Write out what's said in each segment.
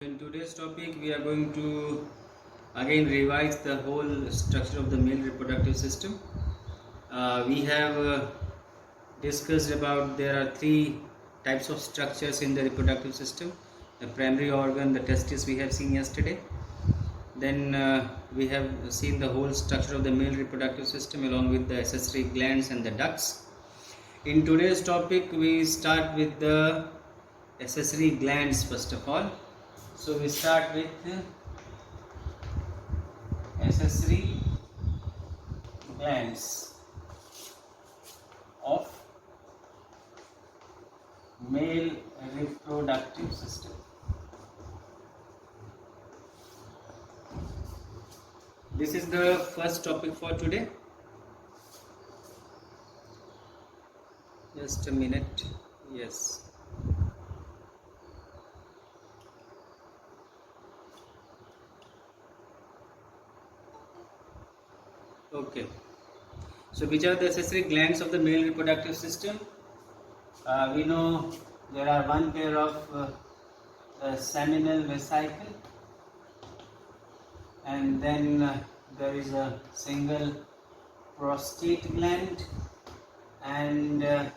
In today's topic, we are going to again revise the whole structure of the male reproductive system. We have discussed about there are three types of structures in the reproductive system. The primary organ, the testis, we have seen yesterday. Then we have seen the whole structure of the male reproductive system along with the accessory glands and the ducts. In today's topic, we start with the accessory glands first of all. So we start with accessory glands of male reproductive system. This is the first topic for today. Just a minute. Yes. Okay. So which are the accessory glands of the male reproductive system? We know there are one pair of seminal vesicle, and then there is a single prostate gland, and there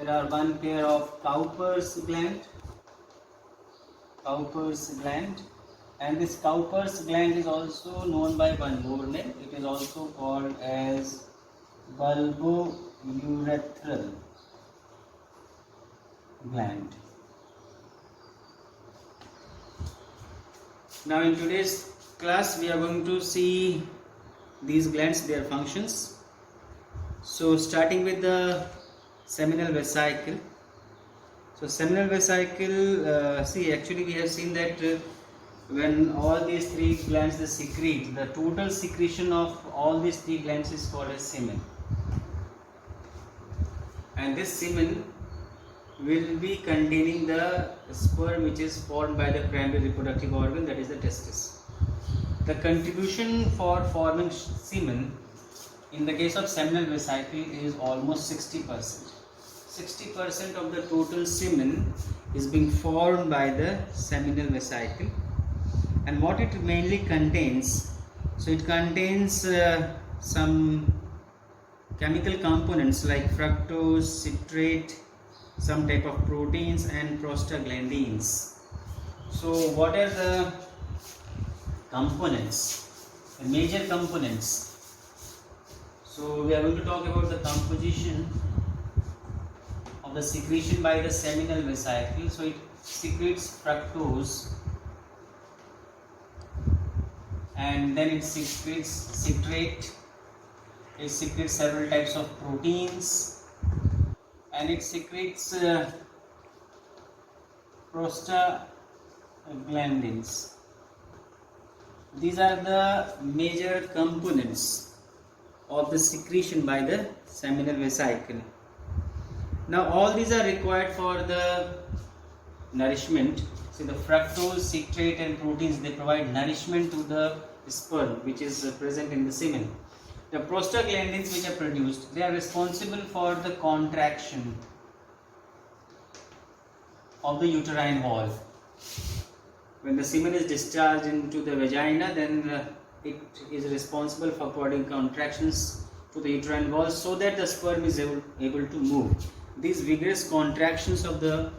are one pair of Cowper's gland, and this Cowper's gland is also known by one more name. It is also called as bulbourethral gland. Now in today's class we are going to see these glands, their functions. So starting with the seminal vesicle. So seminal vesicle, actually we have seen that when all these three glands they secrete, the total secretion of all these three glands is called as semen, and this semen will be containing the sperm which is formed by the primary reproductive organ, that is the testis. The contribution for forming semen in the case of seminal vesicle is almost 60%. 60% of the total semen is being formed by the seminal vesicle. And what it mainly contains, so it contains some chemical components like fructose, citrate, some type of proteins and prostaglandins. So what are the components, the major components? So we are going to talk about the composition of the secretion by the seminal vesicle. So it secretes fructose, and then it secretes citrate, it secretes several types of proteins, and it secretes prostaglandins. These are the major components of the secretion by the seminal vesicle. Now all these are required for the nourishment. So the fructose, citrate and proteins, they provide nourishment to the sperm which is present in the semen. The prostaglandins which are produced, they are responsible for the contraction of the uterine wall. When the semen is discharged into the vagina, then it is responsible for providing contractions to the uterine wall so that the sperm is able to move. These vigorous contractions of the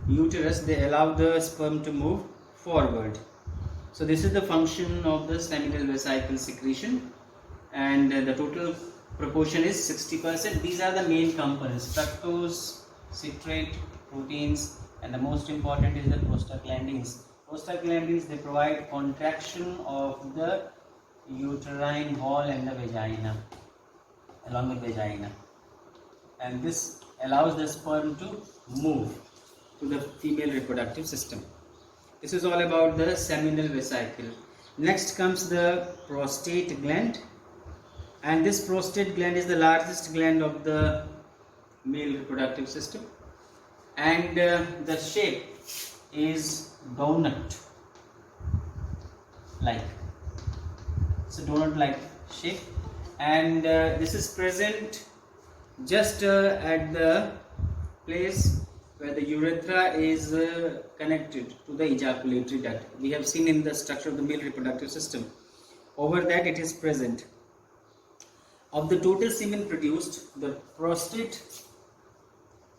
uterus, they allow the sperm to move forward. So this is the function of the seminal vesicle secretion, and the total proportion is 60%. These are the main components: fructose, citrate, proteins, and the most important is the prostaglandins. Prostaglandins, they provide contraction of the uterine wall and the vagina, along with vagina, and this allows the sperm to move to the female reproductive system. This is all about the seminal vesicle. Next comes the prostate gland, and this prostate gland is the largest gland of the male reproductive system, and the shape is donut like. It's a donut like shape, and this is present just at the place where the urethra is connected to the ejaculatory duct. We have seen in the structure of the male reproductive system. Over that it is present. Of the total semen produced, the prostate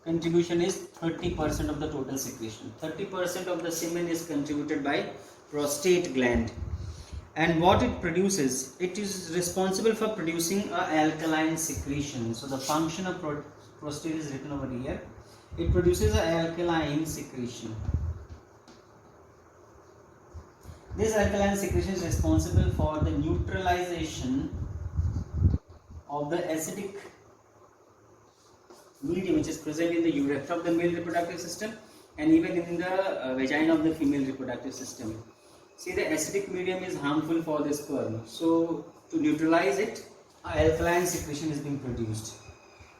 contribution is 30% of the total secretion. 30% of the semen is contributed by prostate gland. And what it produces, it is responsible for producing a alkaline secretion. So the function of prostate is written over here. It produces an alkaline secretion. This alkaline secretion is responsible for the neutralization of the acidic medium which is present in the urethra of the male reproductive system and even in the vagina of the female reproductive system. See, the acidic medium is harmful for the sperm. So to neutralize it, alkaline secretion is being produced.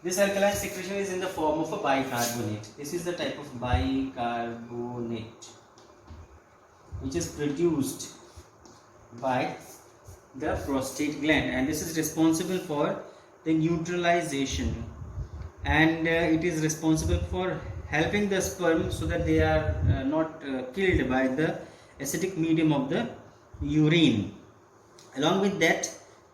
This alkaline secretion is in the form of a bicarbonate. This is the type of bicarbonate which is produced by the prostate gland, and this is responsible for the neutralization, and it is responsible for helping the sperm so that they are not killed by the acidic medium of the urine. Along with that,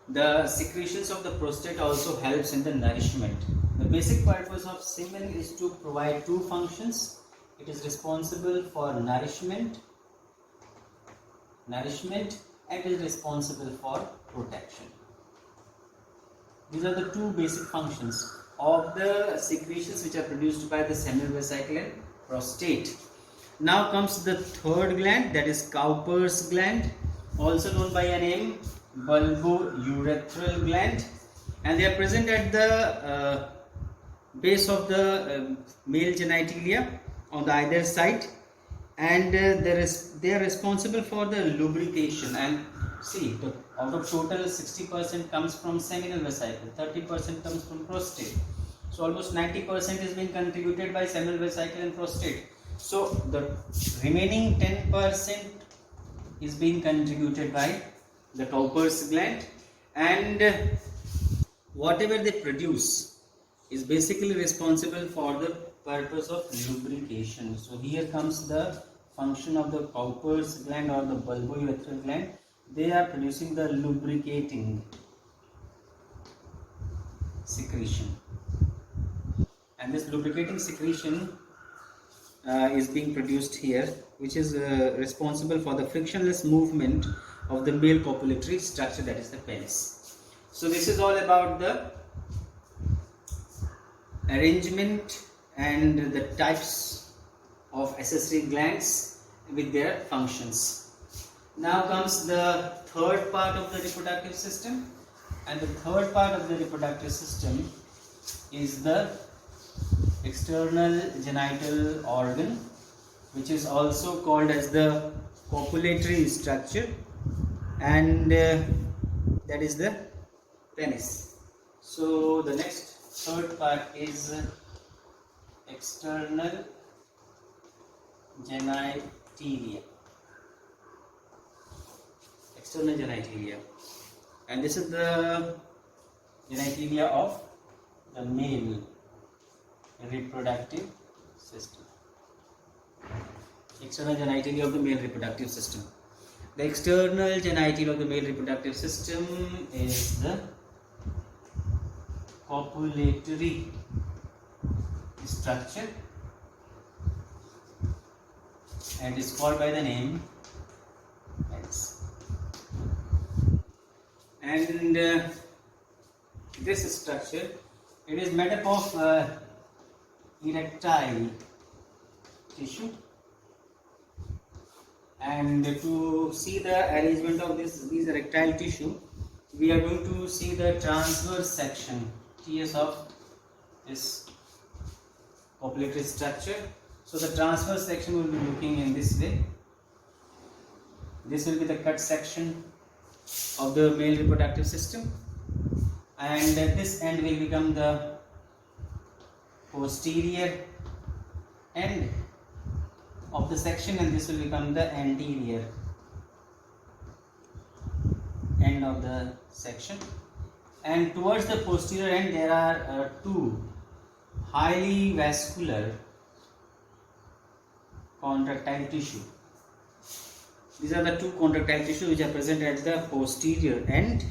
the secretions of the prostate also helps in the nourishment. The basic purpose of semen is to provide two functions. It is responsible for nourishment and is responsible for protection. These are the two basic functions of the secretions which are produced by the seminal vesicle and prostate. Now comes the third gland, that is Cowper's gland, also known by a name bulbourethral gland, and they are present at the base of the male genitalia on the either side, and they are responsible for the lubrication. And see, out of total 60% comes from seminal vesicle, 30% comes from prostate. So almost 90% is being contributed by seminal vesicle and prostate. So the remaining 10% is being contributed by the Cowper's gland, and whatever they produce is basically responsible for the purpose of lubrication. So here comes the function of the Cowper's gland or the bulbourethral gland. They are producing the lubricating secretion, and this lubricating secretion is being produced here, which is responsible for the frictionless movement of the male copulatory structure, that is the penis. So this is all about the arrangement and the types of accessory glands with their functions. Now comes the third part of the reproductive system, and the third part of the reproductive system is the external genital organ, which is also called as the copulatory structure, and that is the penis. So the next third part is external genitalia. External genitalia, and this is the genitalia of the male reproductive system. External genitalia of the male reproductive system. The external genitalia of the male reproductive system is the copulatory structure and is called by the name penis. And this structure, it is made up of erectile tissue, and to see the arrangement of these erectile tissue, we are going to see the transverse section TS of this copulatory structure. So the transverse section will be looking in this way. This will be the cut section of the male reproductive system, and at this end will become the posterior end of the section, and this will become the anterior end of the section. And towards the posterior end there are two highly vascular contractile tissue. These are the two contractile tissues which are present at the posterior end,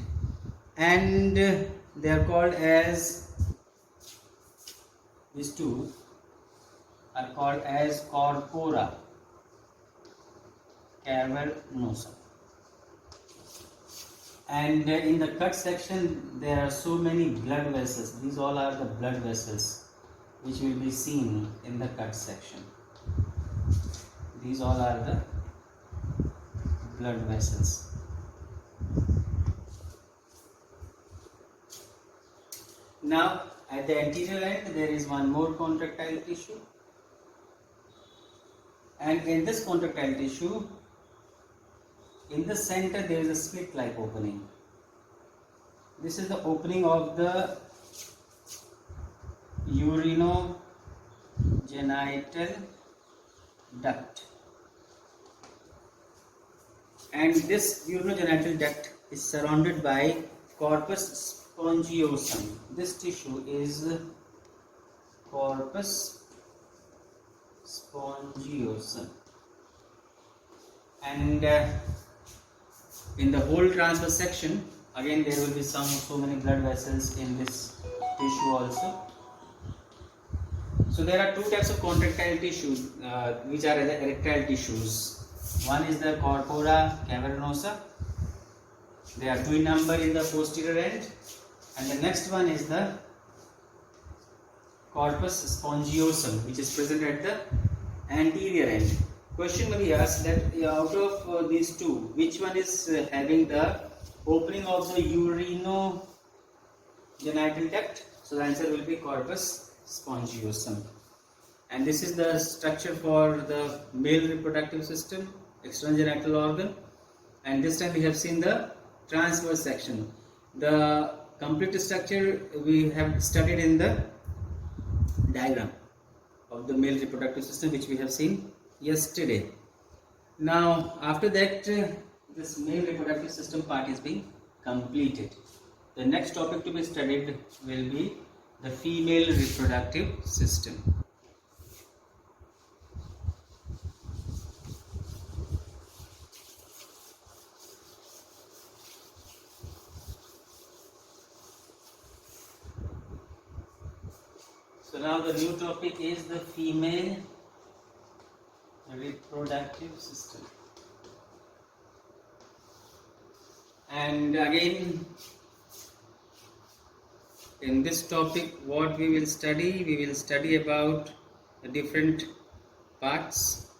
and they are called as, these two are called as corpora cavernosa. And in the cut section there are so many blood vessels. These all are the blood vessels which will be seen in the cut section. These all are the blood vessels. Now at the anterior end there is one more contractile tissue, and in this contractile tissue, in the center there is a slit like opening. This is the opening of the urinogenital duct, and this urinogenital duct is surrounded by corpus spongiosum. This tissue is corpus spongiosum, and in the whole transverse section again there will be so many blood vessels in this tissue also. So there are two types of contractile tissues which are erectile tissues. One is the corpora cavernosa. They are two in number in the posterior end, and the next one is the corpus spongiosum, which is present at the anterior end. Question may be asked that out of these two, which one is having the opening of the urinogenital duct? So the answer will be corpus spongiosum. And this is the structure for the male reproductive system, external genital organ. And this time we have seen the transverse section. The complete structure we have studied in the diagram of the male reproductive system, which we have seen yesterday. Now after that this male reproductive system part is being completed. The next topic to be studied will be the female reproductive system. So now the new topic is the female reproductive system. And again, in this topic what we will study about the different parts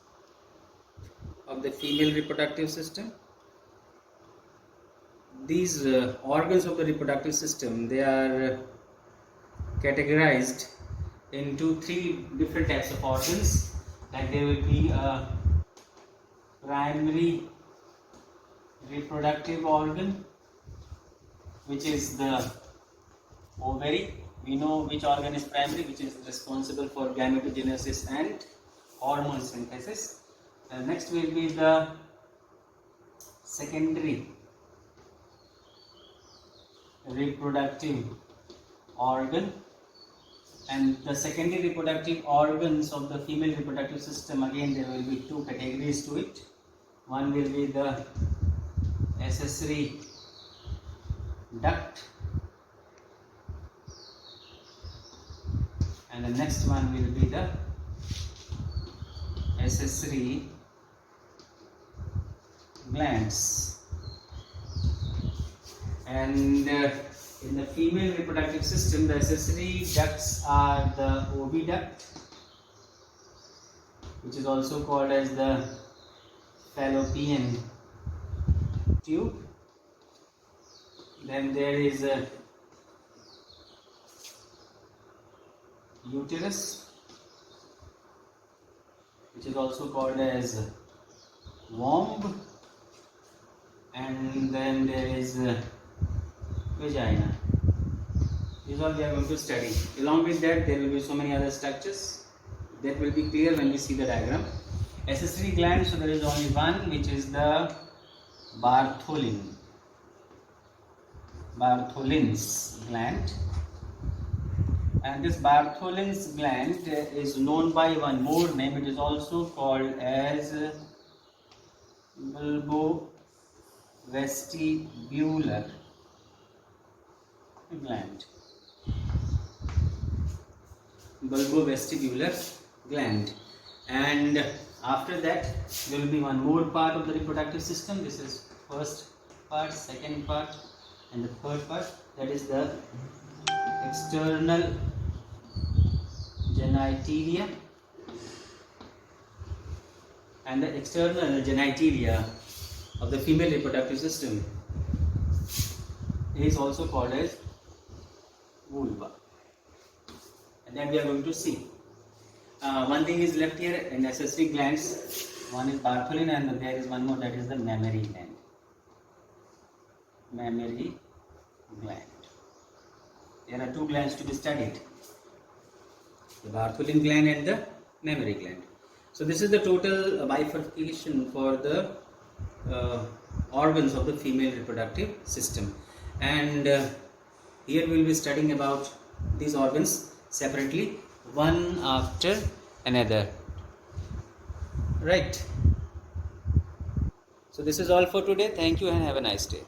of the female reproductive system. These organs of the reproductive system, they are categorized into three different types of organs. Like there will be a primary reproductive organ, which is the ovary. We know which organ is primary, which is responsible for gametogenesis and hormone synthesis. Next will be the secondary reproductive organ, and the secondary reproductive organs of the female reproductive system, again there will be two categories to it. One will be the accessory duct, and the next one will be the accessory glands. And in the female reproductive system, the accessory ducts are the oviduct, which is also called as the fallopian tube. Then there is a uterus, which is also called as womb, and then there is vagina. These all we are going to study. Along with that, there will be so many other structures that will be clear when we see the diagram. Accessory gland, so there is only one, which is the Bartholin's gland. And this Bartholin's gland is known by one more name. It is also called as bulbovestibular gland. Bulbovestibular gland. And after that there will be one more part of the reproductive system. This is first part, second part, and the third part, that is the external genitalia. And the external genitalia of the female reproductive system is also called as vulva, and then we are going to see. One thing is left here in accessory glands. One is Bartholin, and there is one more, that is the mammary gland. Mammary gland. There are two glands to be studied, the Bartholin gland and the mammary gland. So this is the total bifurcation for the organs of the female reproductive system, and here we will be studying about these organs separately, one after another. Right. So this is all for today. Thank you and have a nice day.